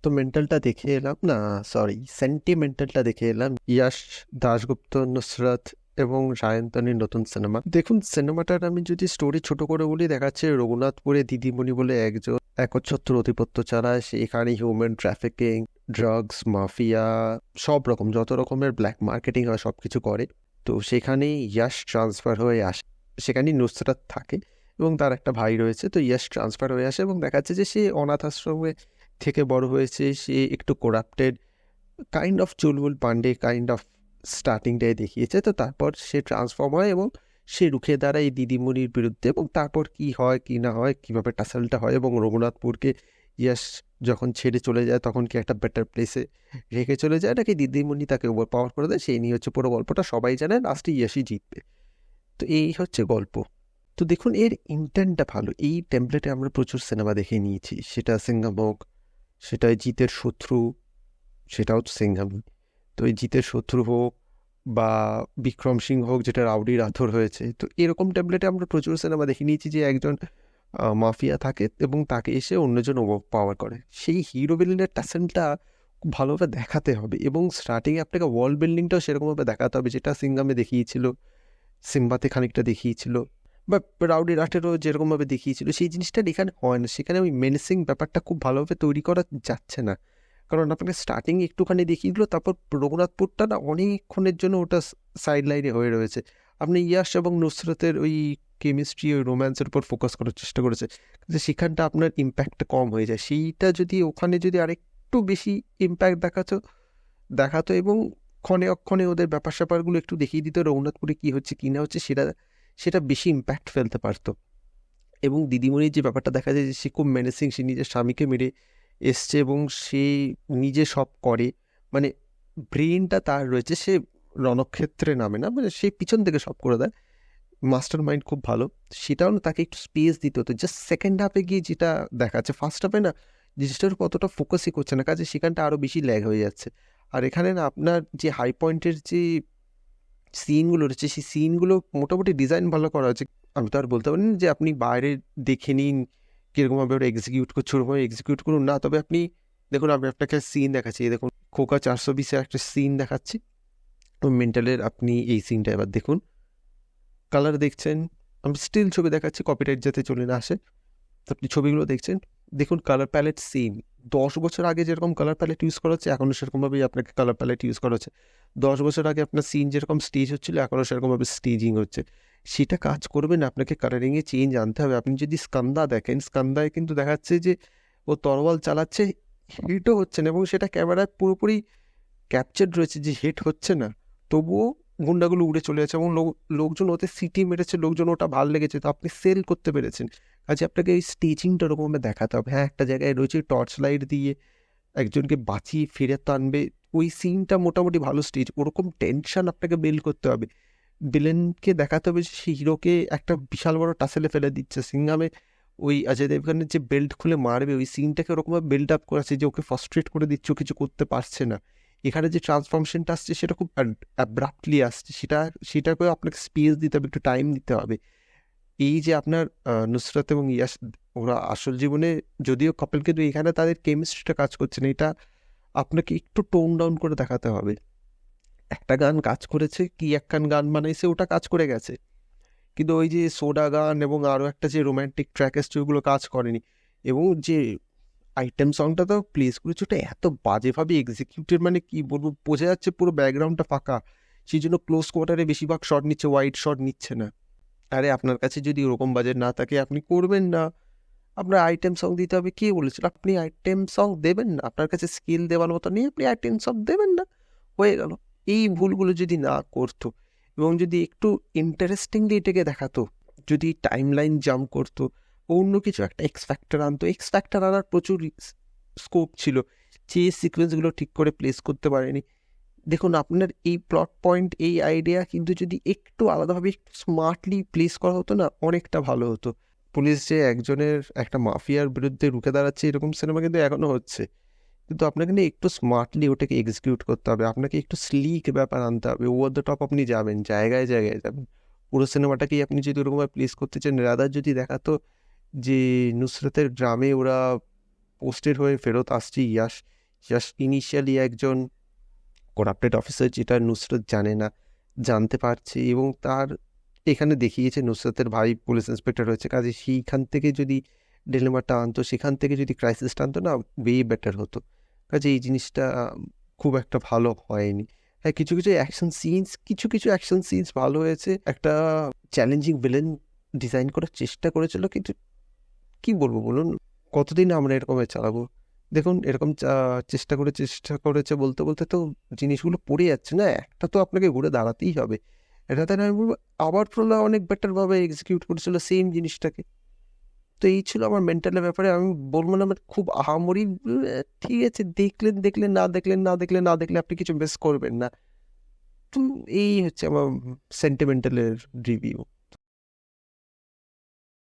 তো মেন্টালটা দেখে এলাম না, সরি সেন্টিমেন্টালটা দেখে এলাম। ইয়াশ দাশগুপ্ত, নুসরাত এবং সায়ন্তনীর নতুন সিনেমা। দেখুন, সিনেমাটার আমি যদি স্টোরি ছোট করে বলি, দেখাচ্ছে রঘুনাথপুরে দিদিমণি বলে একজন একচ্ছত্র আধিপত্য চালায়। সেখানে হিউম্যান ট্রাফিকিং, ড্রাগস, মাফিয়া, সব রকম যত রকমের ব্ল্যাক মার্কেটিং হয় সব কিছু করে। তো সেখানেই ইয়াশ ট্রান্সফার হয়ে আসে। সেখানেই নুসরাত থাকে এবং তার একটা ভাই রয়েছে। তো ইয়াশ ট্রান্সফার হয়ে আসে এবং দেখাচ্ছে যে সে অনাথ আশ্রমে থেকে বড় হয়েছে। সে একটু corrupted, kind of Chulbul Pandey kind of স্টার্টিংটাই দেখিয়েছে। তো তারপর সে ট্রান্সফর্ম হয় এবং সে রুখে দাঁড়ায় এই দিদিমণির বিরুদ্ধে। এবং তারপর কি হয় কি না হয়, কীভাবে টাসালটা হয়, এবং রঘুনাথপুরকে ইয়াশ যখন ছেড়ে চলে যায় তখন কি একটা বেটার প্লেসে রেখে চলে যায়, নাকি দিদিমণি তাকে ওভার পাওয়ার করে দেয়, সেই নিয়ে হচ্ছে পুরো গল্পটা। সবাই জানে লাস্টে ইয়াশই জিতবে। তো এই হচ্ছে গল্প। তো দেখুন, এর ইন্টেন্টটা ভালো। এই টেমপ্লেটে আমরা প্রচুর সিনেমা দেখে নিয়েছি, সেটা সিংঘম হোক, সেটা জিতের শত্রু, সেটাও সিংঘামই। তো এই জিতের শত্রু হোক বা বিক্রম সিং হোক, যেটা রাউডি রাথোর হয়েছে, তো এরকম ট্যাবলেটে আমরা প্রচুর সিনেমা দেখে নিয়েছি যে একজন মাফিয়া থাকে এবং তাকে এসে অন্যজন ওভার পাওয়ার করে। সেই হিরো ভিলেনের টাসেলটা খুব ভালোভাবে দেখাতে হবে এবং স্টার্টিংয়ে আপনাকে ওয়ার্ল্ড বিল্ডিংটাও সেরকমভাবে দেখাতে হবে, যেটা সিংঘামে দেখিয়েছিল, সিম্বাতে খানিকটা দেখিয়েছিল, বা রাউডি রাঠেরও যেরকমভাবে দেখিয়েছিল। সেই জিনিসটা এখানে হয় না। সেখানে ওই মেনেসিং ব্যাপারটা খুব ভালোভাবে তৈরি করা যাচ্ছে না, কারণ আপনাকে স্টার্টিং একটুখানি দেখিয়ে দিল, তারপর রঘুনাথপুরটা না অনেকক্ষণের জন্য ওটা সাইড লাইনে হয়ে রয়েছে। আপনি ইয়াশ এবং নুসরতের ওই কেমিস্ট্রি, ওই রোম্যান্সের উপর ফোকাস করার চেষ্টা করেছে, যে সেখানটা আপনার ইম্প্যাক্টটা কম হয়ে যায়। সেইটা যদি ওখানে যদি আরেকটু বেশি ইম্প্যাক্ট দেখাতো এবং ক্ষণে অক্ষণে ওদের ব্যাপার স্যাপারগুলো একটু দেখিয়ে দিত, রঘুনাথপুরে কী হচ্ছে কী না হচ্ছে, সেটা সেটা বেশি ইম্প্যাক্ট ফেলতে পারতো। এবং দিদিমণির যে ব্যাপারটা দেখা যায় যে সে খুব মেনেসিং, সে নিজের স্বামীকে মেরে এসছে এবং সে নিজে সব করে, মানে ব্রেনটা তার রয়েছে, সে রণক্ষেত্রে নামে না, মানে সে পিছন থেকে সব করে দেয়। মাস্টার মাইন্ড খুব ভালো। সেটাও না, তাকে একটু স্পেস দিতে হতো। জাস্ট সেকেন্ড হাফে গিয়ে যেটা দেখাচ্ছে, ফার্স্ট হাফে না জিনিসটার কতটা ফোকাসই করছে না, কাজে সেখানটা আরও বেশি ল্যাগ হয়ে যাচ্ছে। আর এখানে না আপনার যে হাই পয়েন্টের যে সিনগুলো রয়েছে, সেই সিনগুলো মোটামুটি ডিজাইন ভালো করা হয়েছে। আমি তো আর বলতে পারি না যে আপনি বাইরে দেখে নিন কীরকমভাবে ওরা এক্সিকিউট করছে, ওরকমভাবে এক্সিকিউট করুন না। তবে আপনি দেখুন, আমি আপনাকে সিন দেখাচ্ছি। এই দেখুন, খোকা 420-এর একটা সিন দেখাচ্ছি, মেন্টালের। আপনি এই সিনটা এবার দেখুন, কালার দেখছেন, আমি স্টিল ছবি দেখাচ্ছি কপিরাইট যাতে চলে না আসে। তো আপনি ছবিগুলো দেখছেন, দেখুন কালার প্যালেট সেম। 10 বছর আগে যেরকম কালার প্যালেট ইউজ করা হচ্ছে, এখনও সেরকমভাবেই আপনাকে কালার প্যালেট ইউজ করা হচ্ছে। 10 বছর আগে আপনার সিন যেরকম স্টেজ হচ্ছিলো, এখনও সেরকমভাবে স্টেজিং হচ্ছে। সেটা কাজ করবে না, আপনাকে কালারিংয়ে চেঞ্জ আনতে হবে। আপনি যদি স্কান্দা দেখেন, স্কান্দায় কিন্তু দেখাচ্ছে যে ও তরোয়াল চালাচ্ছে, হিটও হচ্ছে না, এবং সেটা ক্যামেরায় পুরোপুরি ক্যাপচার্ড রয়েছে যে হিট হচ্ছে না, তবুও গুন্ডাগুলো উড়ে চলে যাচ্ছে এবং লোকজন ওতে সিটি মেরেছে, লোকজন ওটা ভাল লেগেছে, তো আপনি সেল করতে পেরেছেন। কাজে আপনাকে এই স্টেজিংটা ওরকমভাবে দেখাতে হবে। হ্যাঁ, একটা জায়গায় রয়েছে টর্চ লাইট দিয়ে একজনকে বাঁচিয়ে ফিরে আনবে, ওই সিনটা মোটামুটি ভালো স্টেজ। ওরকম টেনশন আপনাকে বিল্ড করতে হবে। ভিলেনকে দেখাতে হবে যে সে হিরোকে একটা বিশাল বড় টাসেলে ফেলে দিচ্ছে। সিংহামে ওই অজয় দেবগানের যে বেল্ট খুলে মারবে, ওই সিনটাকে ওরকমভাবে বিল্ড আপ করেছে যে ওকে ফ্রাস্ট্রেট করে দিচ্ছে, ও কিছু করতে পারছে না। এখানে যে ট্রান্সফরমেশনটা আসছে সেটা খুব অ্যাব্রাপ্টলি আসছে, সেটাকেও আপনাকে স্পেস দিতে হবে, একটু টাইম দিতে হবে। এই যে আপনার নুসরাত এবং ইয়াশ, ওরা আসল জীবনে যদিও কাপল, কিন্তু এখানে তাদের কেমিস্ট্রিটা কাজ করছে না। এটা আপনাকে একটু টোন ডাউন করে দেখাতে হবে। একটা গান কাজ করেছে, কি একখান গান বানাইছে, ওটা কাজ করে গেছে, কিন্তু ওই যে সোডা গান এবং আরও একটা যে রোম্যান্টিক ট্র্যাক এসছে, ওগুলো কাজ করেনি। এবং যে আইটেম সংটা তো প্লেস করেছে, ওটা এত বাজেভাবে এক্সিকিউটেড, মানে কি বলবো, বোঝা যাচ্ছে পুরো ব্যাকগ্রাউন্ডটা ফাঁকা। সেই জন্য ক্লোজ কোয়ার্টারে বেশিরভাগ শট নিচ্ছে, ওয়াইড শট নিচ্ছে না। আরে আপনার কাছে যদি ওরকম বাজেট না থাকে, আপনি করবেন না। আপনার আইটেম সং দিতে হবে, কে বলেছিল? আপনি আইটেম সং দেবেন না, আপনার কাছে স্কিল দেওয়ার মতো নেই, আপনি আইটেম সং দেবেন না, হয়ে গেল। এই ভুলগুলো যদি না করতো এবং যদি একটু ইন্টারেস্টিংলি এটাকে দেখাতো, যদি টাইম লাইন জাম্প করতো, অন্য কিছু একটা এক্স ফ্যাক্টর আনতো, এক্স ফ্যাক্টর আনার প্রচুর স্কোপ ছিল, যে সিকোয়েন্সগুলো ঠিক করে প্লেস করতে পারেনি। দেখুন, আপনার এই প্লট পয়েন্ট, এই আইডিয়া কিন্তু যদি একটু আলাদাভাবে একটু স্মার্টলি প্লেস করা হতো না, অনেকটা ভালো হতো। পুলিশ যে একজনের একটা মাফিয়ার বিরুদ্ধে রুখে দাঁড়াচ্ছে, এরকম সিনেমা কিন্তু এখনও হচ্ছে, কিন্তু আপনাকে না একটু স্মার্টলি ওটাকে এক্সিকিউট করতে হবে। আপনাকে একটু স্লিক ব্যাপার আনতে হবে। ওভার দ্য টপ আপনি যাবেন, জায়গায় জায়গায় যাবেন। পুরো সিনেমাটাকেই আপনি যদি ওরকমভাবে প্লেস করতে চান, রাদার যদি দেখাতো যে নুসরতের গ্রামে ওরা পোস্টের হয়ে ফেরত আসছে ইয়াশ। ইয়াশ ইনিশিয়ালি একজন করাপ্টেড অফিসার, যেটা নুসরত জানে না, জানতে পারছে, এবং তার এখানে দেখিয়েছে নুসরতের ভাই পুলিশ ইন্সপেক্টর হয়েছে, কাজে সেইখান থেকে যদি ডিলেমাটা আনতো, সেখান থেকে যদি ক্রাইসিসটা আনতো না, ওয়ে বেটার হতো। কাজে এই জিনিসটা খুব একটা ভালো হয়নি। হ্যাঁ, কিছু কিছু অ্যাকশন সিনস ভালো হয়েছে, একটা চ্যালেঞ্জিং ভিলেন ডিজাইন করার চেষ্টা করেছিল, কিন্তু কি বলবো বলুন, কতদিন আমরা এরকম চালাবো? দেখুন, এরকম চেষ্টা করেছে বলতে বলতে তো জিনিসগুলো পড়ে যাচ্ছে না, একটা তো আপনাকে ঘুরে দাঁড়াতেই হবে। এটাতে আমি বলবো আবার প্রলা অনেক বেটার ভাবে এক্সিকিউট করেছিল সেম জিনিসটাকে। তো এই ছিল আমার মেন্টালের ব্যাপারে। আমি বলবো না মানে খুব আহামরি, ঠিক আছে, দেখলেন দেখলেন, না দেখলে আপনি কিছু মিস করবেন না। তো এই হচ্ছে আমার সেন্টিমেন্টালের রিভিউ।